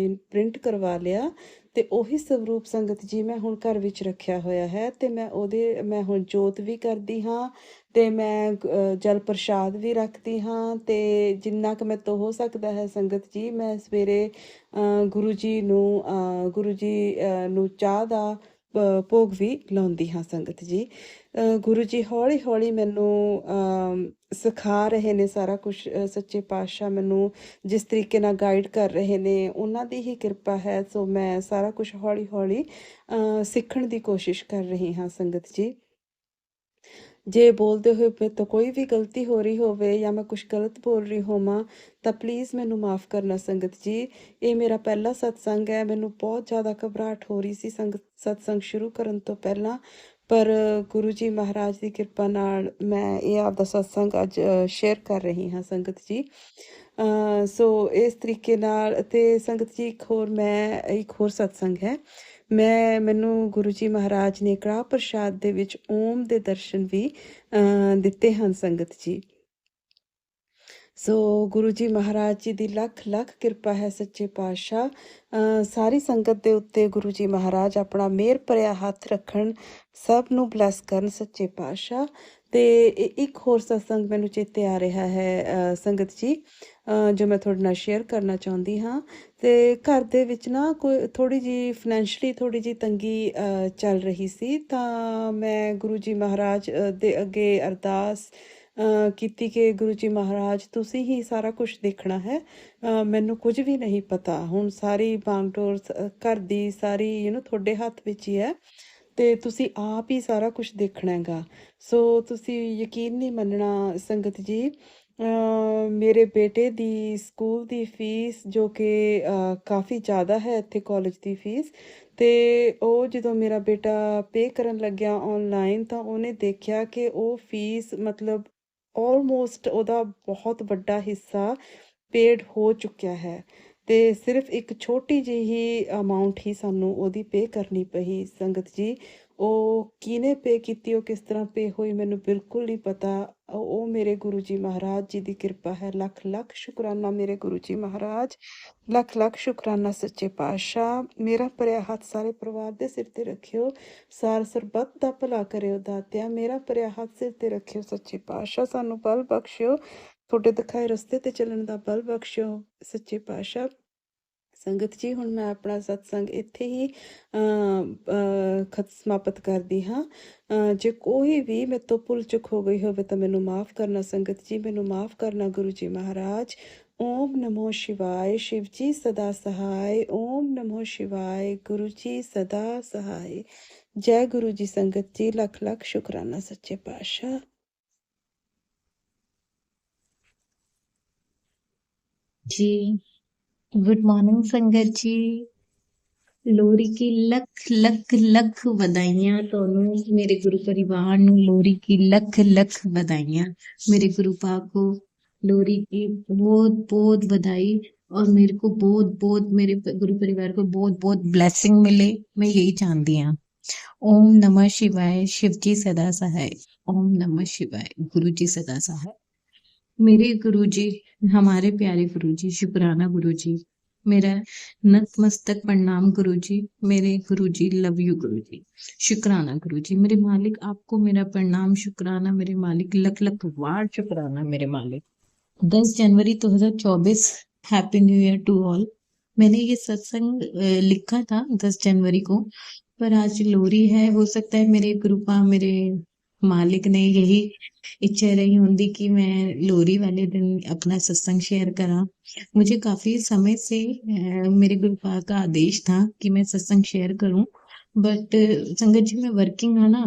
ਪ੍ਰਿੰਟ ਕਰਵਾ ਲਿਆ, ਅਤੇ ਉਹੀ ਸਵਰੂਪ ਸੰਗਤ ਜੀ ਮੈਂ ਹੁਣ ਘਰ ਵਿੱਚ ਰੱਖਿਆ ਹੋਇਆ ਹੈ। ਅਤੇ ਮੈਂ ਹੁਣ ਜੋਤ ਵੀ ਕਰਦੀ ਹਾਂ, ਅਤੇ ਮੈਂ ਜਲ ਪ੍ਰਸ਼ਾਦ ਵੀ ਰੱਖਦੀ ਹਾਂ, ਅਤੇ ਜਿੰਨਾ ਕੁ ਮੇਰੇ ਤੋਂ ਹੋ ਸਕਦਾ ਹੈ ਸੰਗਤ ਜੀ ਮੈਂ ਸਵੇਰੇ ਗੁਰੂ ਜੀ ਨੂੰ ਚਾਹ ਦਾ ਭੋਗ ਵੀ ਲਾਉਂਦੀ ਹਾਂ ਸੰਗਤ ਜੀ। ਗੁਰੂ ਜੀ ਹੌਲੀ ਹੌਲੀ ਮੈਨੂੰ ਸਿਖਾ ਰਹੇ ਨੇ ਸਾਰਾ ਕੁਛ, ਸੱਚੇ ਪਾਤਸ਼ਾਹ ਮੈਨੂੰ ਜਿਸ ਤਰੀਕੇ ਨਾਲ ਗਾਈਡ ਕਰ ਰਹੇ ਨੇ ਉਹਨਾਂ ਦੀ ਹੀ ਕਿਰਪਾ ਹੈ। ਸੋ ਮੈਂ ਸਾਰਾ ਕੁਛ ਹੌਲੀ ਹੌਲੀ ਸਿੱਖਣ ਦੀ ਕੋਸ਼ਿਸ਼ ਕਰ ਰਹੀ ਹਾਂ ਸੰਗਤ ਜੀ। ਜੇ ਬੋਲਦੇ ਹੋਏ ਮੇਰੇ ਤੋਂ ਕੋਈ ਵੀ ਗਲਤੀ ਹੋ ਰਹੀ ਹੋਵੇ ਜਾਂ ਮੈਂ ਕੁਛ ਗਲਤ ਬੋਲ ਰਹੀ ਹੋਵਾਂ ਤਾਂ ਪਲੀਜ਼ ਮੈਨੂੰ ਮਾफ़ ਕਰਨਾ ਸੰਗਤ ਜੀ। ਇਹ ਮੇਰਾ ਪਹਿਲਾ ਸਤਸੰਗ ਹੈ, ਮੈਨੂੰ ਬਹੁਤ ਜ਼ਿਆਦਾ ਘਬਰਾਹਟ ਹੋ ਰਹੀ ਸੀ ਸਤਸੰਗ ਸ਼ੁਰੂ ਕਰਨ ਤੋਂ ਪਹਿਲਾਂ, ਪਰ ਗੁਰੂ ਜੀ ਮਹਾਰਾਜ ਦੀ ਕਿਰਪਾ ਨਾਲ ਮੈਂ ਇਹ ਆਪਦਾ ਸਤਸੰਗ ਅੱਜ ਸ਼ੇਅਰ ਕਰ ਰਹੀ ਹਾਂ ਸੰਗਤ ਜੀ। ਸੋ ਇਸ ਤਰੀਕੇ ਨਾਲ ਅਤੇ ਸੰਗਤ ਜੀ ਇੱਕ ਹੋਰ ਸਤਸੰਗ ਹੈ। ਮੈਨੂੰ ਗੁਰੂ ਜੀ ਮਹਾਰਾਜ ਨੇ ਕੜਾਹ ਪ੍ਰਸ਼ਾਦ ਦੇ ਵਿੱਚ ਓਮ ਦੇ ਦਰਸ਼ਨ ਵੀ ਦਿੱਤੇ ਹਨ ਸੰਗਤ ਜੀ। ਸੋ ਗੁਰੂ ਜੀ ਮਹਾਰਾਜ ਜੀ ਦੀ ਲੱਖ ਲੱਖ ਕਿਰਪਾ ਹੈ ਸੱਚੇ ਪਾਤਸ਼ਾਹ। ਸਾਰੀ ਸੰਗਤ ਦੇ ਉੱਤੇ ਗੁਰੂ ਜੀ ਮਹਾਰਾਜ ਆਪਣਾ ਮਿਹਰ ਭਰਿਆ ਹੱਥ ਰੱਖਣ, ਸਭ ਨੂੰ ਬਲੈਸ ਕਰਨ ਸੱਚੇ ਪਾਤਸ਼ਾਹ। ਤੇ ਇੱਕ ਹੋਰ ਸਤਸੰਗ ਮੈਨੂੰ ਚੇਤੇ ਆ ਰਿਹਾ ਹੈ ਸੰਗਤ ਜੀ, ਜੋ ਮੈਂ ਤੁਹਾਡੇ ਨਾਲ ਸ਼ੇਅਰ ਕਰਨਾ ਚਾਹੁੰਦੀ ਹਾਂ। ਤੇ ਘਰ ਦੇ ਵਿੱਚ ਨਾ ਕੋਈ ਥੋੜ੍ਹੀ ਜਿਹੀ ਫਾਈਨੈਂਸ਼ਲੀ ਥੋੜ੍ਹੀ ਜਿਹੀ ਤੰਗੀ ਚੱਲ ਰਹੀ ਸੀ, ਤਾਂ ਮੈਂ ਗੁਰੂ ਜੀ ਮਹਾਰਾਜ ਦੇ ਅੱਗੇ ਅਰਦਾਸ ਕੀਤੀ ਕਿ ਗੁਰੂ ਜੀ ਮਹਾਰਾਜ ਤੁਸੀਂ ਹੀ ਸਾਰਾ ਕੁਝ ਦੇਖਣਾ ਹੈ, ਮੈਨੂੰ ਕੁਝ ਵੀ ਨਹੀਂ ਪਤਾ। ਹੁਣ ਸਾਰੀ ਬਾਗਡੋਰ ਘਰ ਦੀ ਸਾਰੀ ਤੁਹਾਡੇ ਹੱਥ ਵਿੱਚ ਹੀ ਹੈ ਤੇ ਤੁਸੀਂ ਆਪ ਹੀ ਸਾਰਾ ਕੁਝ ਦੇਖਣਾ ਹੈਗਾ। ਸੋ ਤੁਸੀਂ ਯਕੀਨ ਨਹੀਂ ਮੰਨਣਾ ਸੰਗਤ ਜੀ, ਮੇਰੇ ਬੇਟੇ ਦੀ ਸਕੂਲ ਦੀ ਫੀਸ ਜੋ ਕਿ ਕਾਫੀ ਜ਼ਿਆਦਾ ਹੈ ਇੱਥੇ ਕਾਲਜ ਦੀ ਫੀਸ, ਤੇ ਉਹ ਜਦੋਂ ਮੇਰਾ ਬੇਟਾ ਪੇ ਕਰਨ ਲੱਗਿਆ ਆਨਲਾਈਨ ਤਾਂ ਉਹਨੇ ਦੇਖਿਆ ਕਿ ਉਹ ਫੀਸ ਮਤਲਬ ਆਲਮੋਸਟ ਉਹਦਾ ਬਹੁਤ ਵੱਡਾ ਹਿੱਸਾ ਪੇਡ ਹੋ ਚੁੱਕਿਆ ਹੈ, ਤੇ ਸਿਰਫ ਇੱਕ ਛੋਟੀ ਜਿਹੀ ਅਮਾਊਂਟ ਹੀ ਸਾਨੂੰ ਉਹਦੀ ਪੇ ਕਰਨੀ ਪਈ ਸੰਗਤ ਜੀ। ਉਹ ਕਿਹਨੇ ਪੇ ਕੀਤੀ, ਉਹ ਕਿਸ ਤਰ੍ਹਾਂ ਪੇ ਹੋਈ, ਮੈਨੂੰ ਬਿਲਕੁਲ ਨਹੀਂ ਪਤਾ। ਉਹ ਮੇਰੇ ਗੁਰੂ ਜੀ ਮਹਾਰਾਜ ਜੀ ਦੀ ਕਿਰਪਾ ਹੈ। ਲੱਖ ਲੱਖ ਸ਼ੁਕਰਾਨਾ ਮੇਰੇ ਗੁਰੂ ਜੀ ਮਹਾਰਾਜ, ਲੱਖ ਲੱਖ ਸ਼ੁਕਰਾਨਾ ਸੱਚੇ ਪਾਤਸ਼ਾਹ। ਮੇਰਾ ਭਰਿਆ ਹੱਥ ਸਾਰੇ ਪਰਿਵਾਰ ਦੇ ਸਿਰ ਤੇ ਰੱਖਿਓ, ਸਾਰ ਸਰਬੱਤ ਦਾ ਭਲਾ ਕਰਿਓ ਦਾਤਿਆ। ਮੇਰਾ ਭਰਿਆ ਹੱਥ ਸਿਰ ਤੇ ਰੱਖਿਓ ਸੱਚੇ ਪਾਤਸ਼ਾਹ, ਸਾਨੂੰ ਬਲ ਬਖਸ਼ਿਓ, ਤੁਹਾਡੇ ਦਿਖਾਏ ਰਸਤੇ ਤੇ ਚੱਲਣ ਦਾ ਬਲ ਬਖਸ਼ਿਓ ਸੱਚੇ ਪਾਤਸ਼ਾਹ। ਸੰਗਤ ਜੀ ਹੁਣ ਮੈਂ ਆਪਣਾ ਸਤਸੰਗ ਇੱਥੇ ਹੀ ਸਮਾਪਤ ਕਰਦੀ ਹਾਂ। ਜੇ ਕੋਈ ਵੀ ਮੇਰੇ ਤੋਂ ਭੁੱਲ ਚੁੱਕ ਹੋ ਗਈ ਹੋਵੇ ਤਾਂ ਮੈਨੂੰ ਮਾफ़ ਕਰਨਾ ਸੰਗਤ ਜੀ, ਮੈਨੂੰ ਮਾफ़ ਕਰਨਾ ਗੁਰੂ ਜੀ ਮਹਾਰਾਜ। ਓਮ ਨਮੋ शिवाय, शिव जी सदा सहाय। ओम नमो शिवाय, गुरु जी सदा सहाय। जय गुरु जी संगत जी, लख लख शुकराना सच्चे पातशाह। जी गुड मॉर्निंग संगत जी। लोहड़ी की लख लख लख ਵਧਾਈਆਂ ਤੁਹਾਨੂੰ, मेरे गुरु परिवार ਨੂੰ लोहड़ी की लख लख ਵਧਾਈਆਂ। मेरे गुरु पाक को लोहड़ी की बहुत बहुत बधाई, और मेरे को बहुत बहुत मेरे गुरु परिवार को बहुत बहुत ब्लेसिंग मिले, मैं यही चाहती हूँ। ओम नमः शिवाय, शिव जी सदा सहाय। ओम नमः शिवाय, गुरु जी सदा सहाय। मेरे गुरु जी, हमारे प्यारे गुरु जी, शुक्राना गुरु जी, मेरा नतमस्तक प्रणाम गुरु जी, मेरे गुरु जी, लव यू गुरु जी, शुक्राना गुरु जी। मेरे मालिक आपको मेरा प्रणाम, शुक्राना मेरे मालिक, लख लख वार शुक्राना मेरे मालिक। 10 जनवरी 2024, happy new year to all. मैंने ये सत्संग लिखा था 10 जनवरी को, पर आज लोहड़ी है, हो सकता है मेरे गुरुपा मेरे मालिक ने यही इच्छा रही होंगी कि मैं लोहड़ी वाले दिन अपना सत्संग शेयर करा। मुझे काफी समय से मेरे गुरुपा का आदेश था कि मैं सत्संग शेयर करूं, बट संगत जी मैं वर्किंग है ना,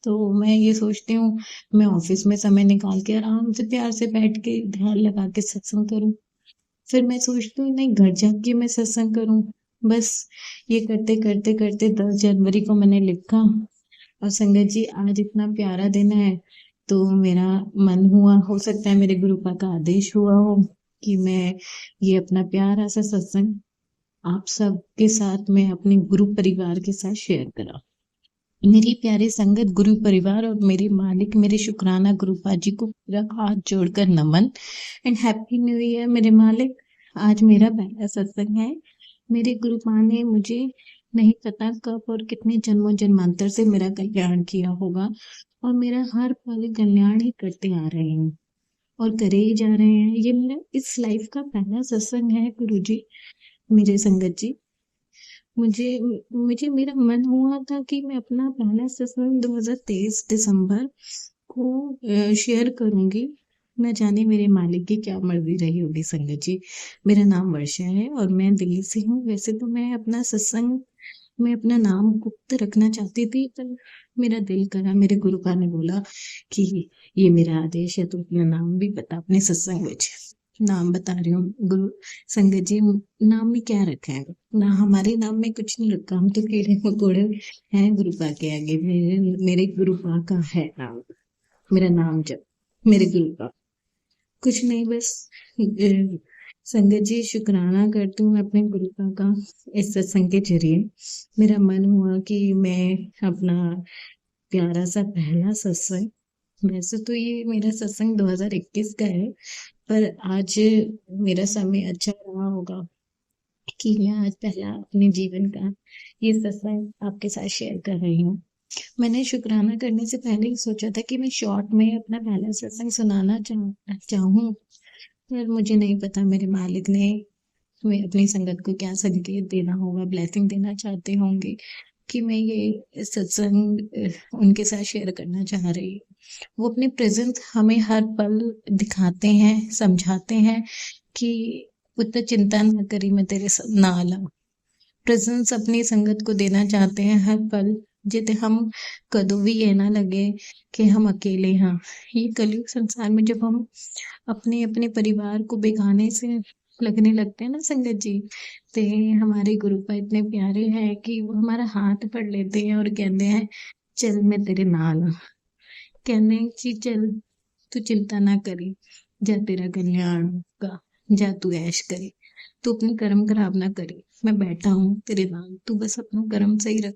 तो मैं ये सोचती हूँ मैं ऑफिस में समय निकाल के आराम से प्यार से बैठ के ध्यान लगा के सत्संग करूं। फिर मैं सोचती हूँ नहीं, घर जाके मैं सत्संग करूं। बस ये करते करते करते 10 जनवरी को मैंने लिखा, और संगत जी आज इतना प्यारा दिन है, तो मेरा मन हुआ, हो सकता है मेरे गुरुपा का आदेश हुआ हो कि मैं ये अपना प्यारा सा सत्संग आप सबके साथ में अपने गुरु परिवार के साथ शेयर करा। मेरी प्यारे संगत, गुरु परिवार और मेरे मालिक, मेरे शुक्राना गुरुपा जी को पूरा हाथ जोड़कर नमन एंड हैप्पी न्यू ईयर मेरे मालिक। आज मेरा पहला सत्संग है। मेरे गुरुपा ने मुझे नहीं पता कब और कितने जन्मों जन्मांतर से मेरा कल्याण किया होगा, और मेरा हर पल कल्याण ही करते आ रहे हैं और करे ही जा रहे हैं। ये मेरा इस लाइफ का पहला सत्संग है गुरु जी, मेरे संगत जी। मुझे मुझे मेरा मन हुआ था कि मैं अपना पहला सत्संग 2023 दिसंबर को शेयर करूंगी, न जाने मेरे मालिक की क्या मर्जी रही होगी संगत जी। मेरा नाम वर्षा है और मैं दिल्ली से हूँ। वैसे तो मैं अपना सत्संग में अपना नाम गुप्त रखना चाहती थी, पर मेरा दिल करा, मेरे गुरुपा ने बोला कि ये मेरा आदेश है, तो अपना नाम भी बता अपने सत्संग में। नाम बता रही हूँ गुरु संगत जी। नाम में क्या रखा है? ना, हमारे नाम में कुछ नहीं रखा, हम तो कीड़े मकोड़े हैं गुरुपा के आगे। मेरे गुरुपा का है नाम, मेरा नाम जब मेरे गुरुपा, कुछ नहीं, बस संगत जी शुक्राना करती हूँ अपने गुरुपा का। इस सत्संग के जरिए मेरा मन हुआ कि मैं अपना प्यारा सा पहला सत्संग, वैसे तो ये मेरा सत्संग 2021 का है, पर आज मेरा समय अच्छा रहा होगा कि मैं आज पहला अपने जीवन का ये सत्संग आपके साथ शेयर कर रही हूँ। मैंने शुक्राना करने से पहले ही सोचा था कि मैं शॉर्ट में अपना पहला सत्संग सुनाना चाहूँ, पर मुझे नहीं पता मेरे मालिक ने मैं अपनी संगत को क्या संकेत देना होगा, ब्लेसिंग देना चाहते होंगे कि मैं ये सत्संग उनके साथ शेयर करना चाह रही हूँ। वो अपने प्रेजेंस हमें हर पल दिखाते हैं, समझाते हैं कि पुत्र चिंता न करी, मैं तेरे नाल हूं। प्रेजेंस अपनी संगत को देना चाहते हैं हर पल, जिते हम कदों भी ये ना लगे कि हम अकेले हैं। ये कलयुग संसार में जब हम अपने अपने परिवार को बेगाने से लगने लगते हैं ना संगत जी, ते हमारे गुरुपा इतने प्यारे हैं कि वो हमारा हाथ पकड़ लेते हैं और कहते हैं चल मैं तेरे नाल हां। कहते हैं कि चल तू चिंता ना करी, जा तेरा कल्याण होगा, जा तू ऐश करे, तू अपने कर्म खराब ना करी, मैं बैठा हूँ तेरे नाल, तू बस अपना कर्म सही रख।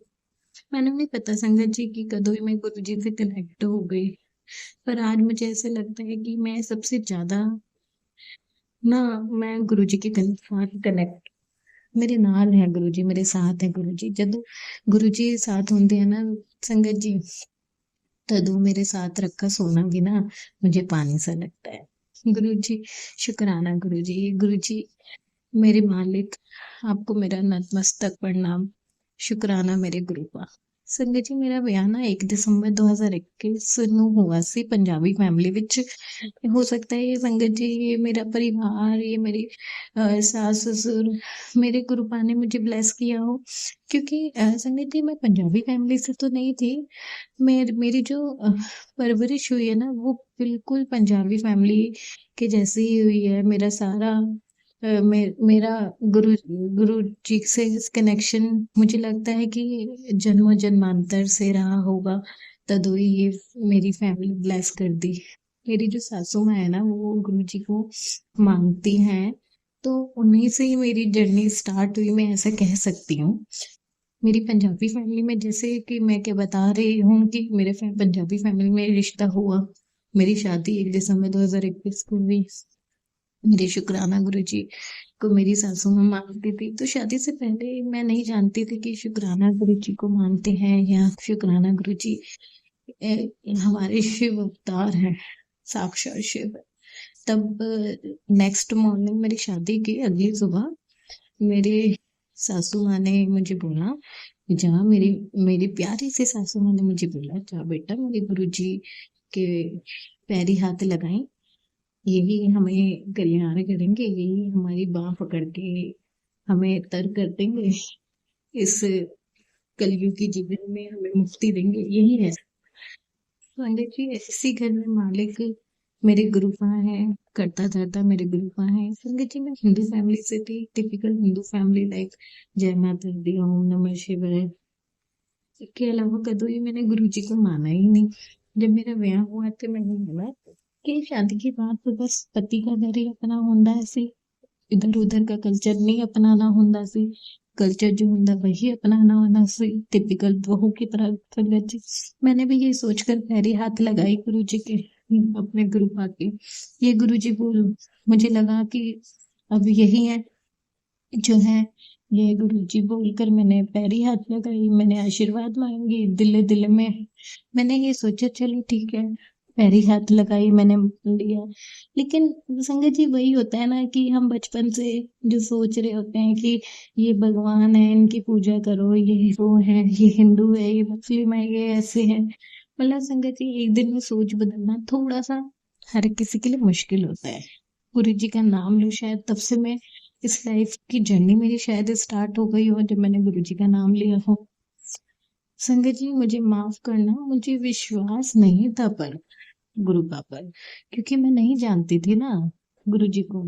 मैंने नहीं पता संगत जी की कदों ही मैं गुरु जी से कनेक्ट हो गई, पर आज मुझे ऐसा लगता है कि मैं सबसे ज्यादा ना, मैं गुरु जी के साथ कनेक्ट, मेरे नाल है गुरु जी, मेरे साथ है गुरु जी। जदों गुरु जी साथ होंगे है ना संगत जी, तदों मेरे साथ रखा सोना भी ना मुझे पानी सा लगता है। गुरु जी शुक्राना गुरु जी। गुरु जी मेरे मालिक, आपको मेरा नतमस्तक प्रणाम। शुक्राना मेरे गुरुपा। संगत जी मेरा ਵਿਆਹ ਨਾ 1 ਦਸੰਬਰ 2021 ਨੂੰ हुआ ਸੀ पंजाबी फैमिली ਵਿੱਚ। हो सकता है ये संगत जी, ये मेरा परिवार, ये मेरी सास ससुर, मेरे गुरुपा ने मुझे ब्लेस किया हो, क्योंकि संगत जी मैं पंजाबी फैमिली से तो नहीं थी। मेरी जो परवरिश हुई है ना, वो बिल्कुल पंजाबी फैमिली के जैसी ही हुई है। मेरा सारा मेरा गुरु गुरु जी से कनेक्शन मुझे लगता है कि जन्मों जन्मांतर से रहा होगा, तदों ही ये मेरी फैमिली ब्लेस कर दी। मेरी जो सासू माँ है ना, वो गुरु जी को मानती हैं, तो उन्हीं से ही मेरी जर्नी स्टार्ट हुई, मैं ऐसा कह सकती हूँ। मेरी पंजाबी फैमिली में, जैसे कि मैं क्या बता रही हूँ कि मेरे पंजाबी फैमिली में रिश्ता हुआ, मेरी शादी 1 दिसंबर 2021 को हुई। मेरे शुक्राना गुरु जी को मेरी सासू माँ मानती थी, तो शादी से पहले मैं नहीं जानती थी कि शुक्राना गुरु जी को मानते हैं, या शुक्राना गुरु जी हमारे शिव अवतार हैं, साक्षात शिव। तब नेक्स्ट मॉर्निंग मेरी शादी की अगली सुबह मेरे सासू माँ ने मुझे बोला, जा मेरी मेरी प्यारी सी सासू माँ ने मुझे बोला, जा बेटा मेरे गुरु जी के पैरी हाथ लगाएं, यही हमें कल्याण करेंगे, यही हमारी बाह पकड़ के हमें तर कर देंगे, इस कलयुग की जीवन में हमें मुक्ति देंगे, यही है। संगत जी इसी घर में मालिक मेरे गुरुपा है, करता धरता मेरे गुरुपा है। संगत जी मैं हिंदू फैमिली से थी, टिपिकल हिंदू फैमिली, लाइक जय माता दी, ओम नमः शिवाय। इसके अलावा कदों ही मैंने गुरु जी को माना ही नहीं। जब मेरा ब्याह हुआ तो मैंने बोला कि शादी के बाद तो बस पति का घर ही अपना होंदा है, इधर उधर का कल्चर नहीं अपनाना होंदा सी, कल्चर जो होंदा वही अपनाना होना सी, टिपिकल बहू की तरह। संगत जी मैंने भी ये सोचकर पैरी हाथ लगाई गुरु जी के, अपने गुरुपा के। ये गुरु जी बोल, मुझे लगा कि अब यही है जो है, ये गुरु जी बोलकर मैंने पैरी हाथ लगाई, मैंने आशीर्वाद मांगी दिल दिल में। मैंने ये सोचा चलो ठीक है, पैरी हाथ लगाई, मैंने लिया। लेकिन संगत जी वही होता है ना कि हम बचपन से जो सोच रहे होते हैं कि ये भगवान है, इनकी पूजा करो, ये वो है, ये हिंदू है, ये मुस्लिम है, ये ऐसे है। मतलब संगत जी एक दिन में सोच बदलना थोड़ा सा हर किसी के लिए मुश्किल होता है। गुरु जी का नाम लो, शायद तब से मैं इस लाइफ की जर्नी मेरी शायद स्टार्ट हो गई हो जब मैंने गुरु जी का नाम लिया हो। संगत जी मुझे माफ करना, मुझे विश्वास नहीं था पर गुरु का पर, क्योंकि मैं नहीं जानती थी ना गुरु जी को।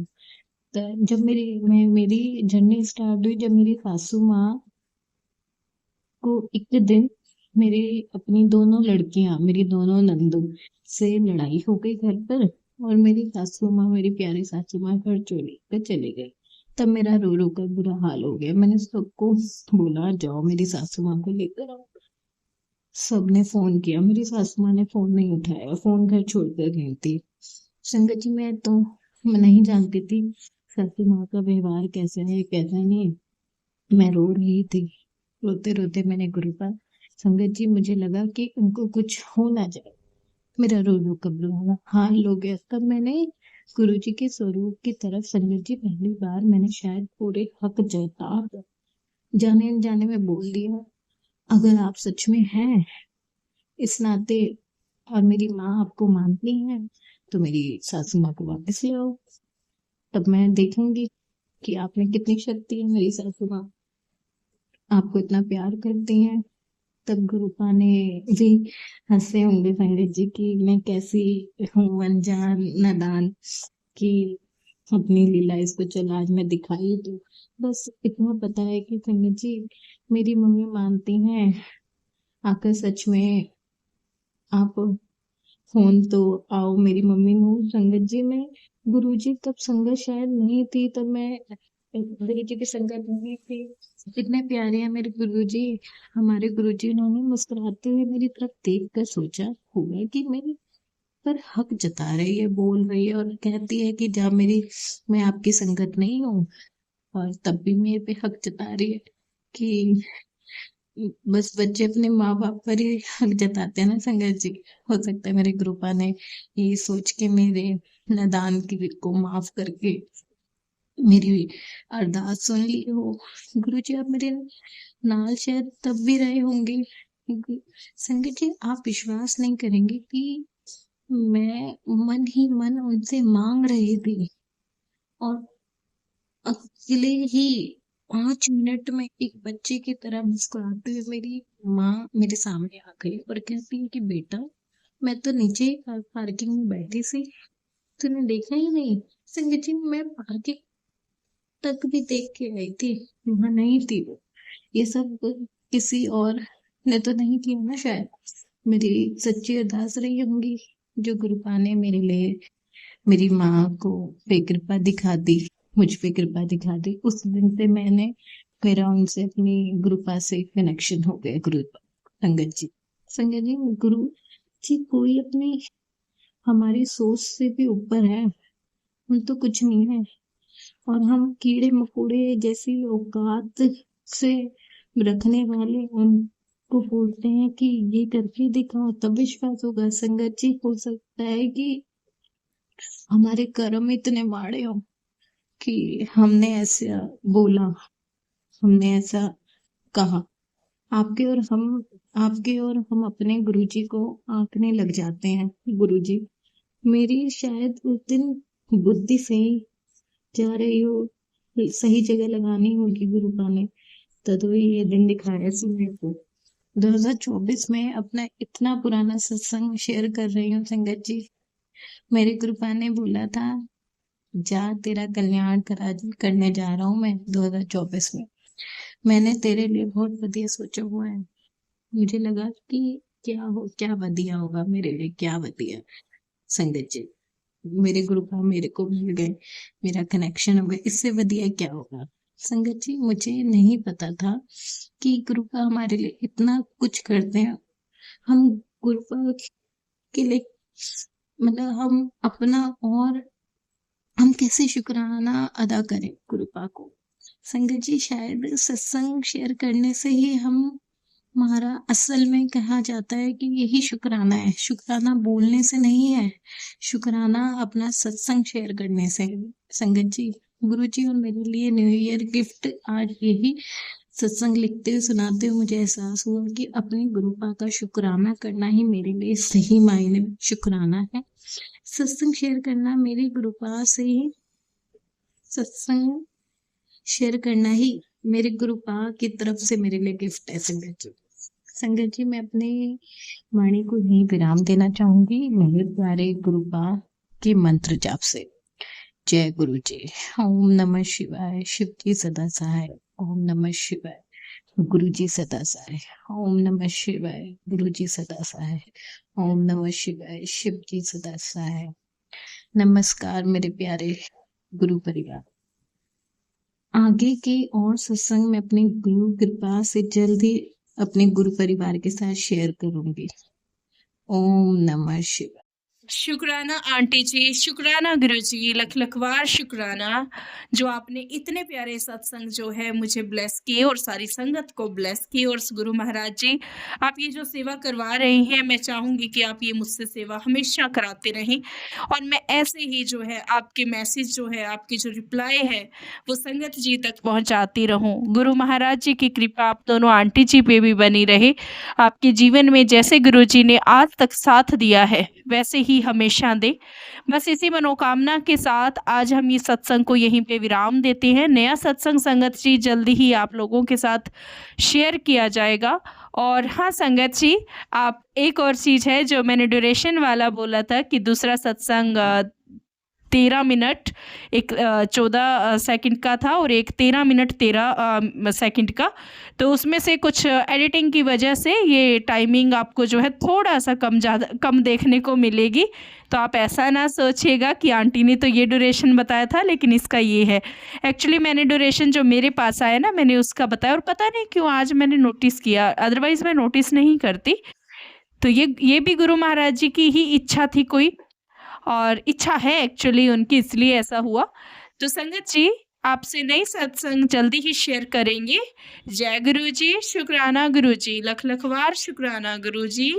तो जब मेरी जर्नी स्टार्ट हुई, जब मेरी सासू माँ को एक दिन मेरी अपनी दोनों लड़कियां, मेरी दोनों नंदों से लड़ाई हो गई घर पर, और मेरी सासू माँ, मेरी प्यारी सासू माँ घर चोरी कर चली गई। तब मेरा रो रो कर बुरा हाल हो गया। मैंने सबको बोला जाओ मेरी सासू माँ को लेकर आओ। सबने फोन किया, मेरी सासू माँ ने फोन नहीं उठाया, फोन घर छोड़कर गई थी। संगत जी मैं नहीं जानती थी सासू माँ का व्यवहार कैसा है कैसा नहीं। मैं रो रही थी, रोते रोते मैंने गुरु का, संगत जी मुझे लगा कि उनको कुछ हो ना जाए। मेरा रो रो कब्र हाल हो गया। तब मैंने गुरु जी के स्वरूप की तरफ, संगत जी पहली बार मैंने शायद पूरे हक जता जाने अनजाने में बोल दिया, अगर आप सच में हैं इस नाते और मेरी माँ आपको मानती है तो मेरी सासू माँ को वापस ले आओ, तब मैं देखूंगी कि आप में कितनी शक्ति है। मेरी सासू माँ आपको इतना प्यार करती हैं। तब गुरुपा ने भी हंसे होंगे संगत जी की मैं कैसी हूँ, अनजान नादान, कि अपनी लीला इसको चल आज मैं दिखाई दूं। बस इतना पता है कि संगत जी मेरी मम्मी मानती हैं, आकर सच में आप फोन तो आओ मेरी मम्मी हूँ। संगत जी मैं गुरु जी तब संगत शायद नहीं थी, तब मैं गुरु जी की संगत नहीं थी। इतने प्यारे हैं मेरे गुरु जी, हमारे गुरु जी। उन्होंने मुस्कुराते हुए मेरी तरफ देख कर सोचा होगा कि मेरी पर हक जता रही है, बोल रही है और कहती है कि जब मैं आपकी संगत नहीं हूँ, और तब भी मेरे पे हक जता रही है कि बस बच्चे अपने माँ बाप पर ही हक जताते हैं ना संगत जी। हो सकता है मेरे गुरुपा ने ये सोच के मेरे नादान की को माफ करके मेरी अरदास सुन ली हो। गुरु जी आप मेरे नाल शायद तब भी रहे होंगे। संगत जी आप विश्वास नहीं करेंगे कि मैं मन ही मन उनसे मांग रही थी, और अकेले ही 5 मिनट में एक बच्चे की तरह मुस्कुराते हुए मेरी माँ मेरे सामने आ गई और कहती है कि बेटा मैं तो नीचे ही पार्किंग में बैठी सी, तूने देखा ही नहीं। संगत जी मैं पार्किंग तक भी देख के आई थी, वहां नहीं थी वो। ये सब किसी और ने तो नहीं किया ना शायद। मेरी सच्ची अरदास रही होंगी जो गुरुपा ने मेरे लिए, मेरी माँ को कृपा दिखा दी, मुझ पे कृपा दिखा दी। उस दिन से मेरा उनसे अपनी गुरुपा से कनेक्शन हो गया। गुरु संगत जी गुरु जी कोई अपनी हमारी सोच से भी ऊपर है, हम तो कुछ नहीं है, और हम कीड़े मकोड़े जैसी औकात से रखने वाले उनको बोलते हैं कि ये करके दिखाओ तब विश्वास होगा। संगत जी हो सकता है कि हमारे कर्म इतने माड़े हो कि हमने ऐसा बोला, हमने ऐसा कहा, आपके और हम अपने गुरुजी को आंकने लग जाते हैं। गुरुजी मेरी शायद उस दिन बुद्धि सही जा रही हो, सही जगह लगानी होगी गुरुपा ने, तभी ये दिन दिखाया मेरे को। 2024 में अपना इतना पुराना सत्संग शेयर कर रही हूँ संगत जी। मेरे गुरुपा ने बोला था जा तेरा कल्याण करने जा रहा हूँ मैं 2024 में। मैंने तेरे लिए बहुत बढ़िया सोचा हुआ है। मुझे लगा कि क्या बढ़िया होगा मेरे लिए, क्या बढ़िया। संगत जी मेरे गुरुपा मेरे को मिल गए, मेरा कनेक्शन हो गया, इससे बढ़िया क्या होगा। संगत जी मुझे नहीं पता था कि गुरुपा हमारे लिए इतना कुछ करते हैं। हम गुरुपा के लिए मतलब हम अपना, और हम कैसे शुक्राना अदा करें गुरुपा को। संगत जी शायद सत्संग शेयर करने से ही हमारा असल में कहा जाता है कि यही शुक्राना है। शुक्राना बोलने से नहीं है, शुक्राना अपना सत्संग शेयर करने से। संगत जी गुरु जी और मेरे लिए न्यू ईयर गिफ्ट आज यही सत्संग लिखते हुए सुनाते हुए मुझे एहसास हुआ कि अपने गुरुपा का शुक्राना करना ही मेरे लिए सही मायने में शुक्राना है। सत्संग शेयर करना मेरी कृपा से ही, सत्संग शेयर करना ही मेरे गुरुपा की तरफ से मेरे लिए गिफ्ट है संगत जी। संगत जी, मैं अपने वाणी को यहीं विराम देना चाहूंगी मेरे प्यारे गुरुपा के मंत्र जाप से। जय गुरु जी। ओम नमः शिवाय। शिव जी सदा सहाय। ओम नमः शिवाय। गुरु जी सदा सहाय। ओम नमः शिवाय। गुरु जी सदा सहाय। ओम नमः शिवाय। शिव जी सदा सहाय। नमस्कार मेरे प्यारे गुरु परिवार। आगे के और सत्संग में अपनी गुरु कृपा से जल्द ही अपने गुरु परिवार के साथ शेयर करूंगी। ओम नमः शिवाय। शुक्राना आंटी जी, शुक्राना गुरु जी, लख लख बार शुक्राना जो आपने इतने प्यारे सत्संग जो है मुझे ब्लेस किए और सारी संगत को ब्लेस किए। और गुरु महाराज जी, आप ये जो सेवा करवा रही हैं, मैं चाहूँगी कि आप ये मुझसे सेवा हमेशा कराते रहें और मैं ऐसे ही जो है आपके मैसेज जो है, आपकी जो रिप्लाई है वो संगत जी तक पहुँचाती रहूँ। गुरु महाराज जी की कृपा आप दोनों आंटी जी पे भी बनी रहे। आपके जीवन में जैसे गुरु जी ने आज तक साथ दिया है वैसे ही हमेशा दे। बस इसी मनोकामना के साथ आज हम ये सत्संग को यहीं पे विराम देते हैं। नया सत्संग संगत जी जल्दी ही आप लोगों के साथ शेयर किया जाएगा। और हाँ संगत जी, आप एक और चीज़ है जो मैंने ड्यूरेशन वाला बोला था कि दूसरा सत्संग 13 मिनट 14 सेकंड का था और एक 13 मिनट 13 सेकंड का। तो उसमें से कुछ एडिटिंग की वजह से ये टाइमिंग आपको जो है थोड़ा सा कम देखने को मिलेगी। तो आप ऐसा ना सोचिएगा कि आंटी ने तो ये ड्यूरेशन बताया था लेकिन इसका ये है। एक्चुअली मैंने ड्यूरेशन जो मेरे पास आया ना, मैंने उसका बताया और पता नहीं क्यों आज मैंने नोटिस किया, अदरवाइज़ मैं नोटिस नहीं करती। तो ये भी गुरु महाराज जी की ही इच्छा थी कोई, और इच्छा है एक्चुअली उनकी, इसलिए ऐसा हुआ। तो संगत जी, आपसे नई सत्संग जल्दी ही शेयर करेंगे। जय गुरु जी, शुक्राना गुरु जी, लख लख बार शुक्राना गुरु जी।